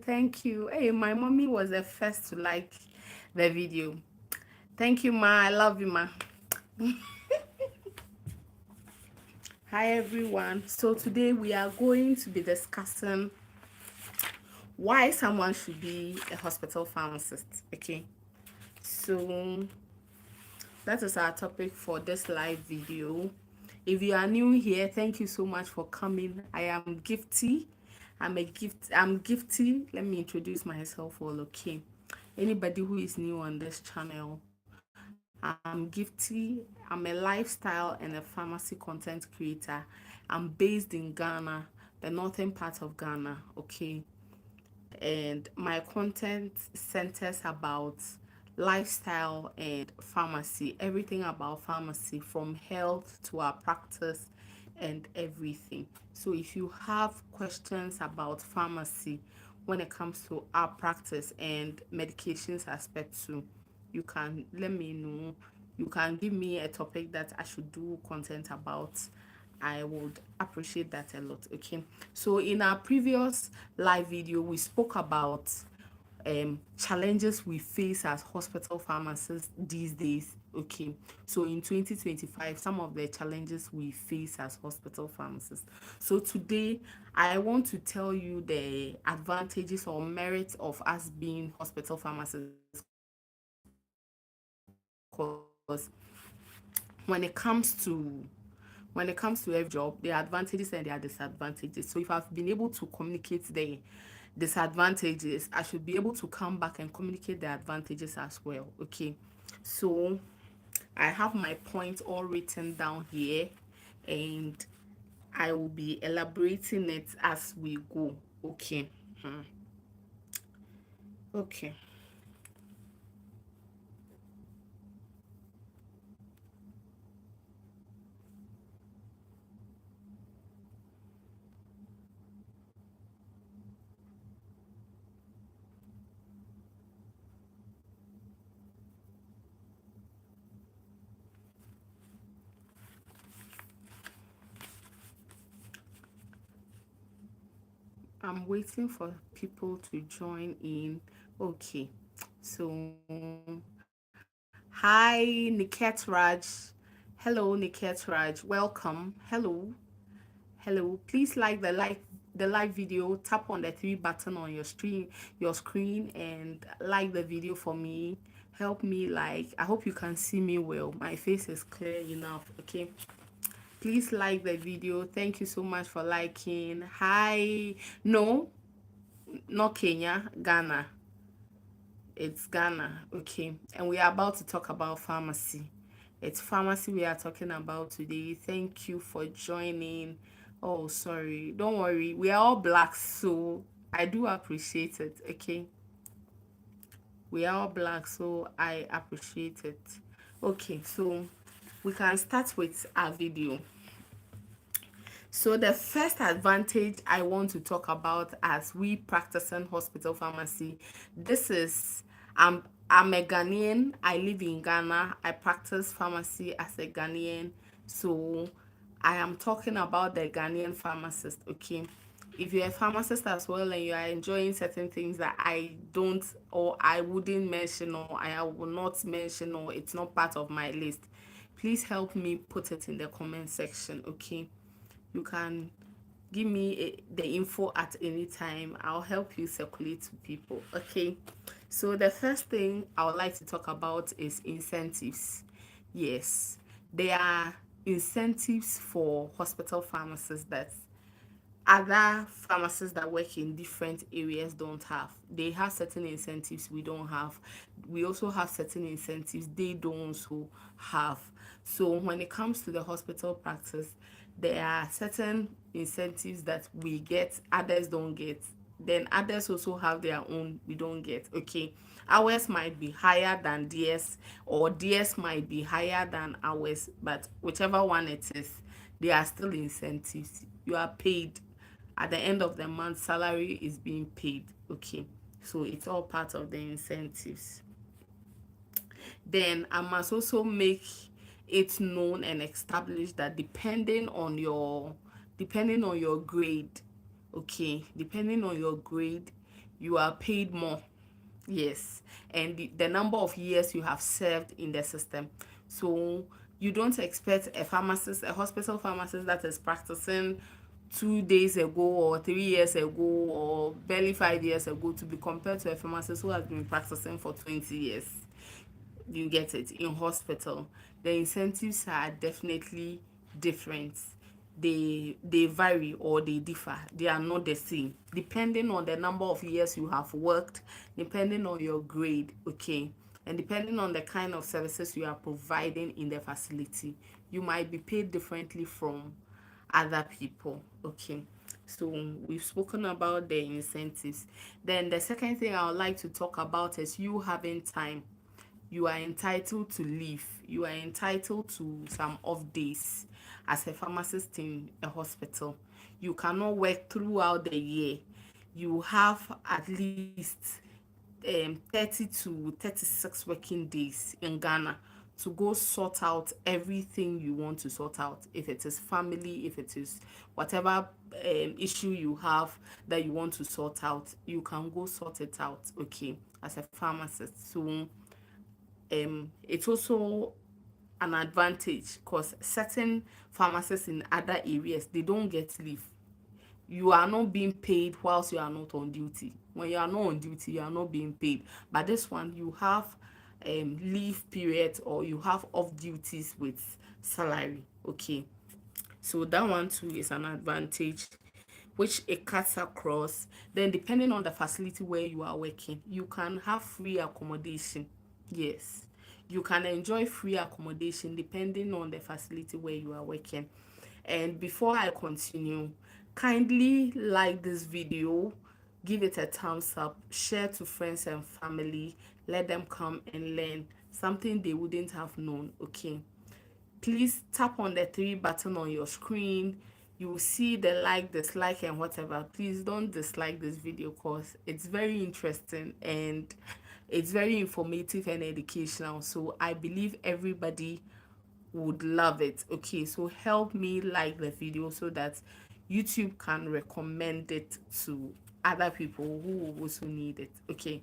Thank you. Hey, my mommy was the first to like the video. Thank you, ma. I love you, ma. Hi, everyone. So today we are going to be discussing why someone should be a hospital pharmacist. Okay. So that is our topic for this live video. If you are new here, thank you so much for coming. I am Gifty. I'm Gifty. Let me introduce myself all, okay? Anybody who is new on this channel, I'm Gifty. I'm a lifestyle and a pharmacy content creator. I'm based in Ghana, the northern part of Ghana, okay? And my content centers about lifestyle and pharmacy, everything about pharmacy, from health to our practice and everything. So if you have questions about pharmacy when it comes to our practice and medications aspect too, you can let me know. You can give me a topic that I should do content about. I would appreciate that a lot. Okay. So in our previous live video, we spoke about challenges we face as hospital pharmacists these days. Okay. So in 2025, some of the challenges we face as hospital pharmacists. So today, I want to tell you the advantages or merits of us being hospital pharmacists, because when it comes to every job, there are advantages and there are disadvantages. So if I've been able to communicate the disadvantages, I should be able to come back and communicate the advantages as well. Okay. So I have my points all written down here, and I will be elaborating it as we go. Okay. Okay. I'm waiting for people to join in. Okay. So hi, Niket Raj. Hello, Niket Raj. Welcome. Hello. Hello. Please like the live video. Tap on the three button on your screen, and like the video for me. Help me like. I hope you can see me well. My face is clear enough. Okay. Please like the video. Thank you so much for liking. Hi. No, not Kenya, Ghana. It's Ghana, okay. And we are about to talk about pharmacy. It's pharmacy we are talking about today. Thank you for joining. Oh, sorry. Don't worry. We are all black, so I do appreciate it, okay? We are all black, so I appreciate it. Okay, so we can start with our video. So the first advantage I want to talk about as we practice in hospital pharmacy, this is I'm a Ghanaian. I live in Ghana. I practice pharmacy as a Ghanaian. So I am talking about the Ghanaian pharmacist, okay? If you're a pharmacist as well and you are enjoying certain things that I don't or I wouldn't mention or I will not mention or it's not part of my list, please help me put it in the comment section, okay? You can give me the info at any time. I'll help you circulate to people, okay? So the first thing I would like to talk about is incentives. Yes, there are incentives for hospital pharmacists that other pharmacists that work in different areas don't have. They have certain incentives we don't have. We also have certain incentives they don't also have. So when it comes to the hospital practice, there are certain incentives that we get, others don't get. Then others also have their own we don't get. Okay. Ours might be higher than theirs, or theirs might be higher than ours, but whichever one it is, they are still incentives. You are paid at the end of the month, salary is being paid, okay? So it's all part of the incentives. Then I must also make it known and establish that depending on your grade, okay, depending on your grade, you are paid more. Yes, and the number of years you have served in the system. So you don't expect a pharmacist, a hospital pharmacist that is practicing 2 days ago or 3 years ago or barely 5 years ago to be compared to a pharmacist who has been practicing for 20 years. You get it? In hospital, the incentives are definitely different. They vary or they differ. They are not the same depending on the number of years you have worked, depending on your grade, okay, and depending on the kind of services you are providing in the facility. You might be paid differently from other people, okay. So we've spoken about the incentives. Then the second thing I would like to talk about is you having time. You are entitled to leave. You are entitled to some off days as a pharmacist in a hospital. You cannot work throughout the year. You have at least 30 to 36 working days in Ghana to go sort out everything you want to sort out. If it is family, if it is whatever issue you have that you want to sort out, you can go sort it out, okay, as a pharmacist. So it's also an advantage because certain pharmacists in other areas, they don't get leave. You are not being paid whilst you are not on duty. When you are not on duty, you are not being paid. But this one, you have leave periods or you have off duties with salary, okay. So that one too is an advantage which it cuts across. Then depending on the facility where you are working, you can have free accommodation. Yes, you can enjoy free accommodation depending on the facility where you are working. And before I continue, kindly like this video, give it a thumbs up, share to friends and family, let them come and learn something they wouldn't have known, okay. Please tap on the three button on your screen. You will see the like, dislike and whatever. Please don't dislike this video because it's very interesting and it's very informative and educational, so I believe everybody would love it, okay. So help me like the video so that YouTube can recommend it to other people who will also need it, okay.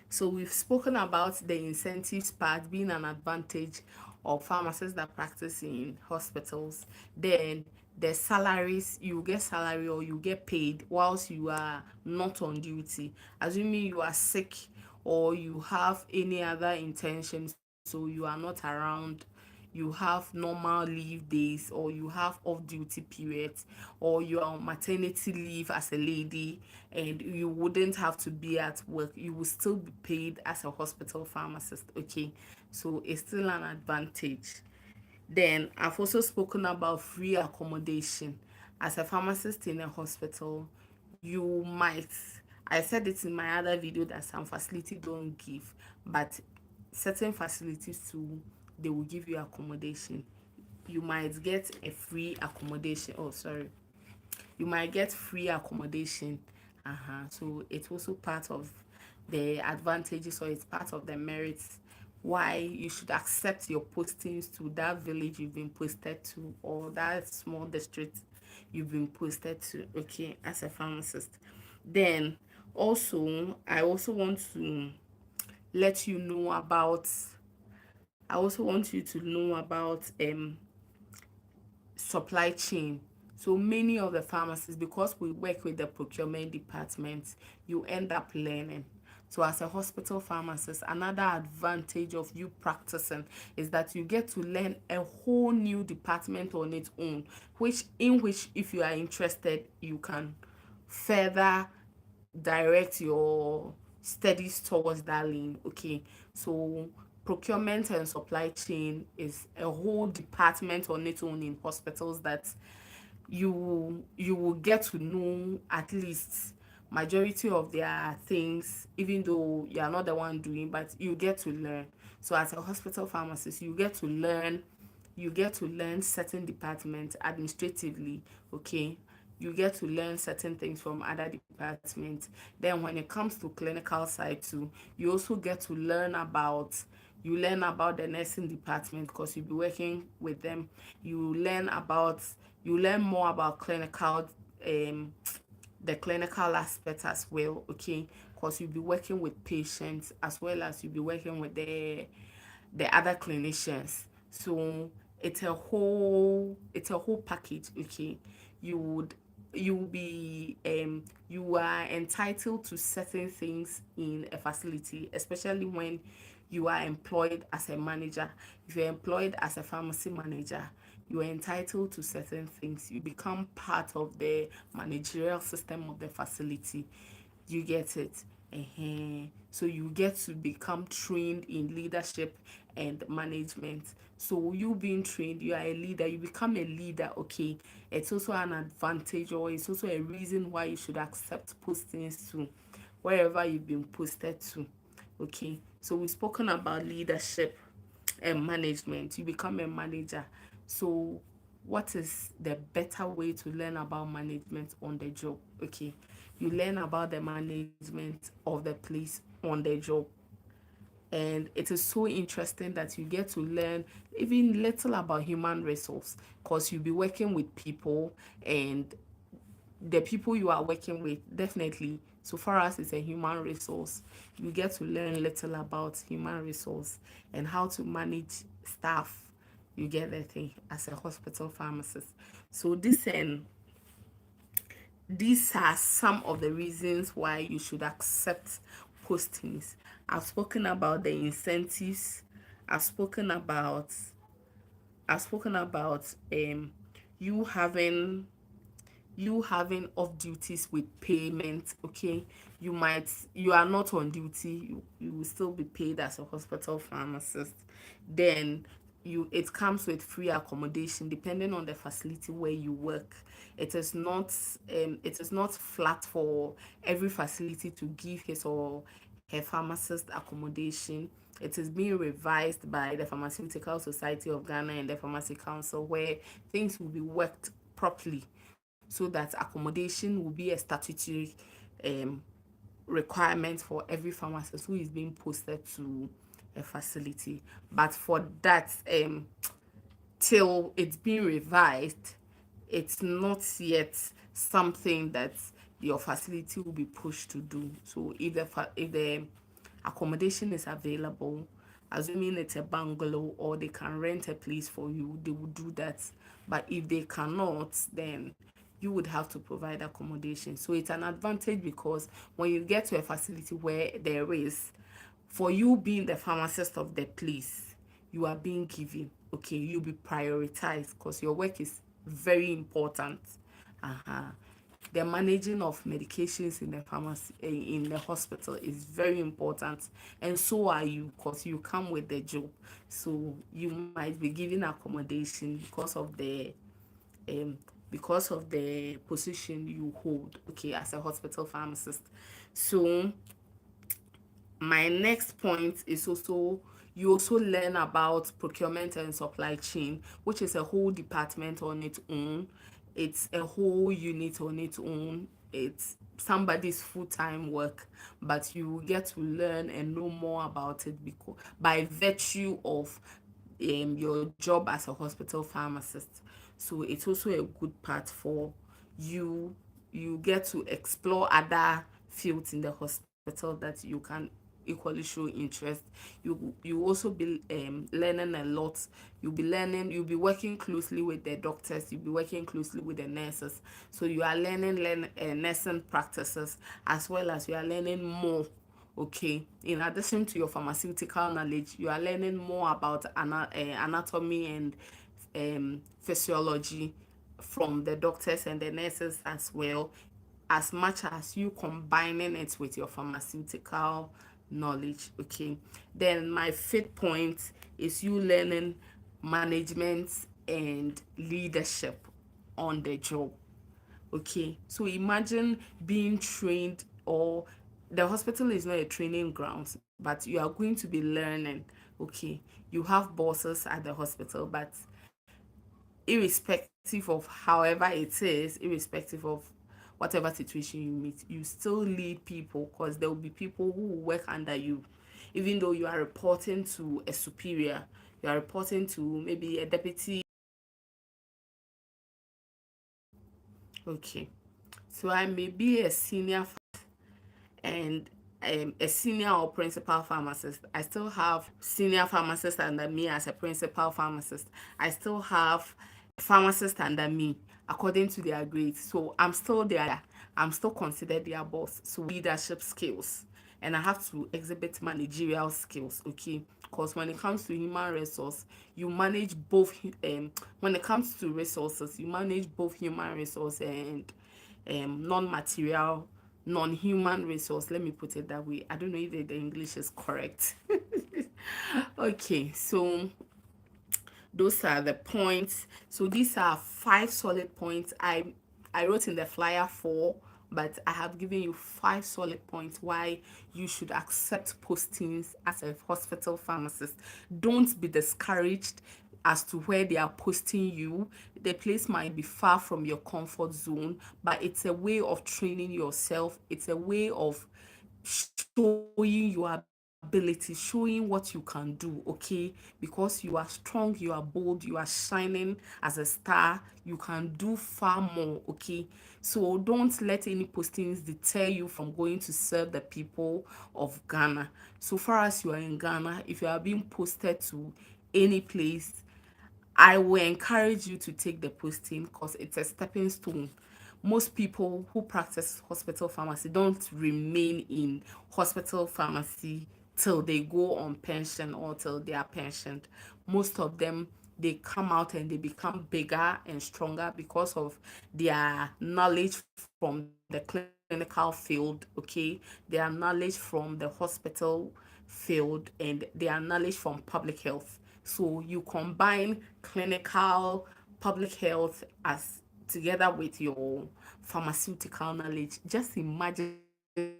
So we've spoken about the incentives part being an advantage of pharmacists that practice in hospitals. Then the salaries, you get salary or you get paid whilst you are not on duty. Assuming you are sick or you have any other intention, so you are not around, you have normal leave days or you have off duty periods or you are on maternity leave as a lady and you wouldn't have to be at work, you will still be paid as a hospital pharmacist, okay. So it's still an advantage. Then I've also spoken about free accommodation. As a pharmacist in a hospital, you might, I said it in my other video that some facilities don't give, but certain facilities too, they will give you accommodation. You might get a free accommodation. Oh, sorry. You might get free accommodation. So it's also part of the advantages or it's part of the merits why you should accept your postings to that village you've been posted to or that small district you've been posted to, okay, as a pharmacist. Then also I also want to let you know about I also want you to know about supply chain. So many of the pharmacies, because we work with the procurement department, you end up learning. So as a hospital pharmacist, another advantage of you practicing is that you get to learn a whole new department on its own, which if you are interested, you can further direct your studies towards that lane, okay. So procurement and supply chain is a whole department on its own in hospitals that you will get to know at least majority of their things, even though you are not the one doing, but you get to learn. So as a hospital pharmacist, you get to learn certain departments administratively, okay. You get to learn certain things from other departments. Then when it comes to clinical side too, you also get to learn about the nursing department because you'll be working with them. You learn more about clinical um the clinical aspect as well, okay, because you'll be working with patients as well as you'll be working with the other clinicians. So it's a whole package, okay. you would you will be you are entitled to certain things in a facility, especially when you are employed as a manager. If you're employed as a pharmacy manager, you are entitled to certain things. You become part of the managerial system of the facility. You get it? So you get to become trained in leadership and management. So you being trained, you are a leader, you become a leader, okay. It's also an advantage, or it's also a reason why you should accept postings to wherever you've been posted to. Okay. So we've spoken about leadership and management. You become a manager. So what is the better way to learn about management on the job? Okay, you learn about the management of the place on the job, and it is so interesting that you get to learn even little about human resource, because you'll be working with people, and the people you are working with, definitely, so far as it's a human resource, you get to learn little about human resource and how to manage staff. You get the thing as a hospital pharmacist. So these are some of the reasons why you should accept postings. I've spoken about the incentives. I've spoken about I've spoken about you having off duties with payment, okay. You are not on duty, you will still be paid as a hospital pharmacist. Then it comes with free accommodation depending on the facility where you work. It is not flat for every facility to give his or her pharmacist accommodation. It is being revised by the Pharmaceutical Society of Ghana and the Pharmacy Council, where things will be worked properly so that accommodation will be a statutory um, requirement for every pharmacist who is being posted to a facility. But for that, till it's being revised, it's not yet something that your facility will be pushed to do. So if the accommodation is available, assuming it's a bungalow or they can rent a place for you, they will do that. But if they cannot, then you would have to provide accommodation. So it's an advantage, because when you get to a facility where there is, for you being the pharmacist of the place, you are being given, okay, you'll be prioritized because your work is very important. Uh-huh. The managing of medications in the pharmacy, in the hospital, is very important, and so are you, because you come with the job. So you might be given accommodation um because of the position you hold, okay, as a hospital pharmacist. So my next point is also, you also learn about procurement and supply chain, which is a whole department on its own. It's a whole unit on its own. It's somebody's full-time work, but you will get to learn and know more about it because by virtue of your job as a hospital pharmacist. So it's also a good part for you. You get to explore other fields in the hospital that you can equally show interest. You also be learning a lot. You'll be working closely with the doctors, you'll be working closely with the nurses. So you are learning nursing practices, as well as you are learning more. Okay, in addition to your pharmaceutical knowledge, you are learning more about anatomy and physiology from the doctors and the nurses as well, as much as you combining it with your pharmaceutical knowledge. Okay, then my fifth point is you learning management and leadership on the job. Okay, so imagine being trained, or the hospital is not a training ground, but you are going to be learning. Okay, you have bosses at the hospital, but irrespective of however it is, irrespective of whatever situation you meet, you still lead people, because there will be people who will work under you. Even though you are reporting to a superior, you are reporting to maybe a deputy. Okay, So I may be a senior and a senior or principal pharmacist. I still have senior pharmacist under me as a principal pharmacist. I still have a pharmacist under me according to their grades. So I'm still there. I'm still considered their boss. So leadership skills. And I have to exhibit managerial skills, okay? Because when it comes to human resource, you manage both. When it comes to resources, you manage both human resource and non-material, non-human resource. Let me put it that way. I don't know if the English is correct. Okay, so those are the points. So these are 5 solid points. I wrote in the flyer 4, but I have given you 5 solid points why you should accept postings as a hospital pharmacist. Don't be discouraged as to where they are posting you. The place might be far from your comfort zone, but it's a way of training yourself. It's a way of showing your ability, showing what you can do, okay? Because you are strong, you are bold, you are shining as a star, you can do far more, okay? So don't let any postings deter you from going to serve the people of Ghana. So far as you are in Ghana, if you are being posted to any place, I will encourage you to take the posting because it's a stepping stone. Most people who practice hospital pharmacy don't remain in hospital pharmacy till they go on pension or till they are pensioned. Most of them, they come out and they become bigger and stronger because of their knowledge from the clinical field, okay, their knowledge from the hospital field, and their knowledge from public health. So you combine clinical, public health as together with your pharmaceutical knowledge. Just imagine the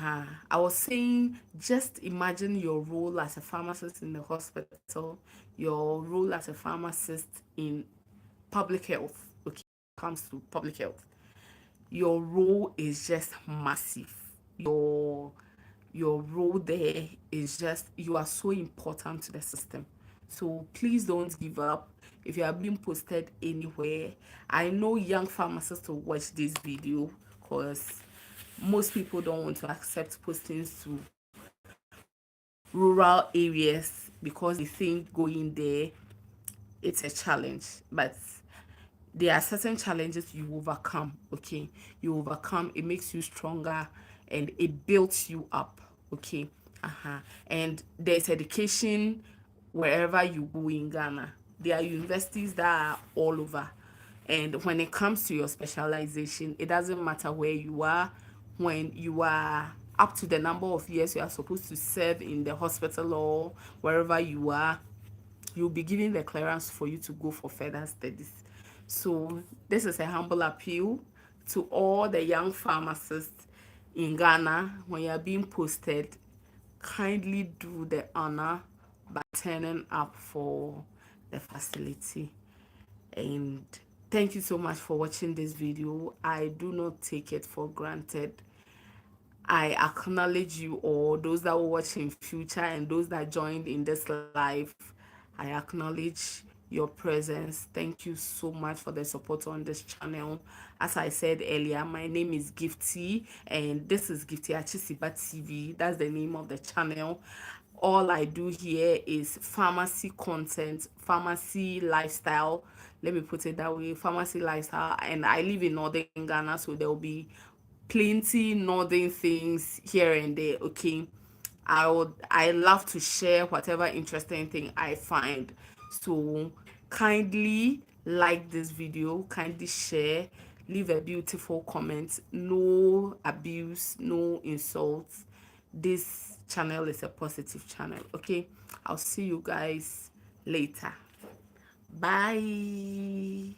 I was saying, just imagine your role as a pharmacist in the hospital, your role as a pharmacist in public health. Okay, comes to public health, your role is just massive. Your your role there is just, you are so important to the system. So please don't give up. If you are being posted anywhere, I know young pharmacists will watch this video because most people don't want to accept postings to rural areas because they think going there it's a challenge. But there are certain challenges you overcome, okay? You overcome, it makes you stronger and it builds you up, okay? And there's education wherever you go in Ghana. There are universities that are all over. And when it comes to your specialization, it doesn't matter where you are. When you are up to the number of years you are supposed to serve in the hospital or wherever you are, you'll be given the clearance for you to go for further studies. So this is a humble appeal to all the young pharmacists in Ghana. When you're being posted, kindly do the honor by turning up for the facility. And thank you so much for watching this video. I do not take it for granted. I acknowledge you all, those that will watch in future and those that joined in this live. I acknowledge your presence. Thank you so much for the support on this channel. As I said earlier, my name is Gifty and this is Gifty Achisiba TV. That's the name of the channel. All I do here is pharmacy content, pharmacy lifestyle. Let me put it that way, pharmacy lifestyle. And I live in northern Ghana, so there will be plenty northern things here and there, okay? I love to share whatever interesting thing I find. So kindly like this video, kindly share, leave a beautiful comment. No abuse, no insults. This channel is a positive channel, okay? I'll see you guys later. Bye.